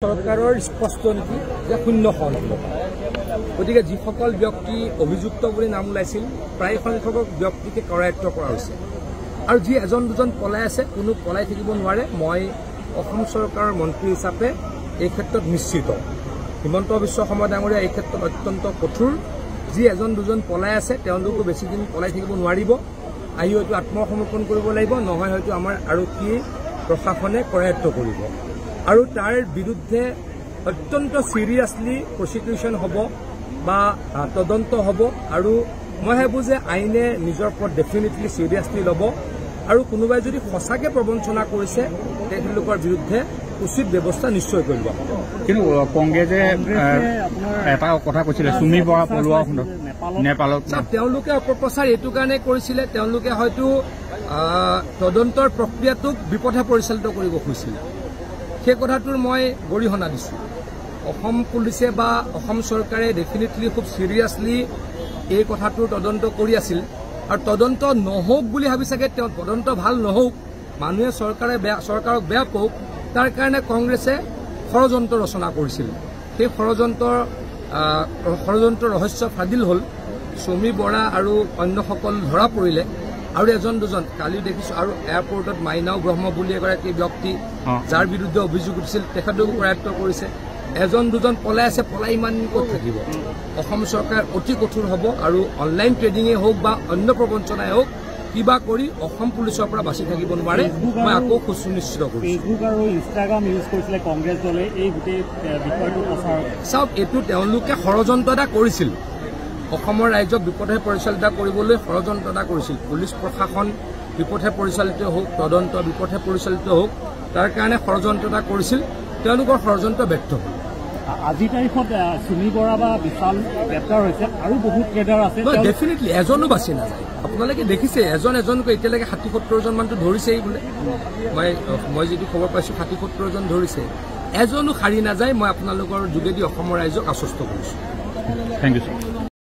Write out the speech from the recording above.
সরকারের স্পষ্ট নীতি যে শূন্য সহনশীলতা গতিকে যিসকল ব্যক্তি অভিযুক্ত বলে নাম ওলাইছিল প্ৰায় সংখ্যক ব্যক্তিকে কৰায়ত্ব কৰা হৈছে আৰু যি এজন দুজন পলাই আছে কোনো পলাই থাকিব নোৱাৰে মই অসম চৰকাৰৰ মন্ত্ৰী হিচাপে এই ক্ষেত্ৰত নিশ্চিত হিমন্ত বিশ্ব শৰ্মা ডাঙৰীয়া এই ক্ষেত্ৰত অত্যন্ত কঠোৰ যি এজন দুজন পলাই আছে তেওঁলোকো বেছি দিন পলাই থাকিব নোৱাৰিব আহি হয়তো আত্মসমৰ্পণ কৰিব লাগিব নহয় হয়তো আমাৰ আৰক্ষী প্ৰশাসনে কৰায়ত্ব কৰিব আৰু তাৰ বিৰুদ্ধে অত্যন্ত সিৰিয়াসলি প্ৰসিকিউশন হ'ব বা তদন্ত হ'ব আৰু মই ভাবো যে আইনে নিজৰ ওপৰত ডেফিনেটলি সিৰিয়াসলি ল'ব আৰু কোনোবাই যদি সঁচাকে প্ৰবঞ্চনা কৰিছে তেওঁলোকৰ বিৰুদ্ধে উচিত ব্যৱস্থা নিশ্চয় কৰিব কিন্তু কংগ্ৰেছে এটা কথা কৈছিলে সুমি বৰা পলোৱা নেপালত তেওঁলোকে অপপ্ৰচাৰ এইটো কাৰণে কৰিছিলে তেওঁলোকে হয়তো তদন্তৰ প্ৰক্ৰিয়াটোক বিপথে পৰিচালিত কৰিব খুজিছিল সেই কথাটোৰ মই গৰিহণা দিছো অসম পুলিচে বা অসম চৰকাৰে ডেফিনেটলি খুব সিৰিয়াসলি এই কথাটোৰ তদন্ত কৰি আছিল আৰু তদন্ত নহওক বুলি ভাবি চাগে তেওঁ তদন্ত ভাল নহওক মানুহে চৰকাৰক বেয়া পাওক তাৰ কাৰণে কংগ্ৰেছে ষড়যন্ত্ৰ ৰচনা কৰিছিল সেই ষড়যন্ত্ৰ ৰহস্য ফাদিল হ'ল সুমি বৰা আৰু অন্যসকল ধৰা পৰিলে আৰু এজন দুজন কালি দেখিছো আৰু এয়াৰপৰ্টত মাইনাও ব্ৰহ্ম বুলি এগৰাকী ব্যক্তি যাৰ বিৰুদ্ধে অভিযোগ উঠিছিল তেখেতকো কৰায়ত্ব কৰিছে এজন দুজন পলাই আছে পলাই ইমান ক'ত থাকিব অসম চৰকাৰ অতি কঠোৰ হ'ব আৰু অনলাইন ট্ৰেডিঙে হওক বা অন্য প্ৰবঞ্চনাই হওক কিবা কৰি অসম পুলিচৰ পৰা বাচি থাকিব নোৱাৰে মই আকৌ সুনিশ্চিত কৰিছো ফেচবুক আৰু ইনষ্টাগ্ৰাম ইউজ কৰিছিলে কংগ্ৰেছ দলে এই গোটেই বিষয়টো প্ৰচাৰ চাওক এইটো তেওঁলোকে ষড়যন্ত্ৰ এটা কৰিছিল অসমৰ ৰাজ্যক বিপথে পৰিচালিত কৰিবলৈ ষড়যন্ত্ৰ এটা কৰিছিল পুলিচ প্ৰশাসন বিপথে পৰিচালিত হওক তদন্ত বিপথে পৰিচালিত হওক তাৰ কাৰণে ষড়যন্ত্ৰ এটা কৰিছিল তেওঁলোকৰ ষড়যন্ত্ৰ ব্যৰ্থ হ'ল আজিৰ তাৰিখত সুমি বৰা বা বিশাল গ্ৰেপ্তাৰ হৈছে আৰু বহুত ট্ৰেডাৰ আছে ডেফিনেটলি এজনো বাচি নাযায় আপোনালোকে দেখিছে এজনকৈ এতিয়ালৈকে 60-70জন মানটো ধৰিছেই বোলে মই যিটো খবৰ পাইছো 60-70জন ধৰিছে এজনো সাৰি নাযায় মই আপোনালোকৰ যোগেদি অসমৰ ৰাইজক আশ্বস্ত কৰিছো থেংক ইউ ছাৰ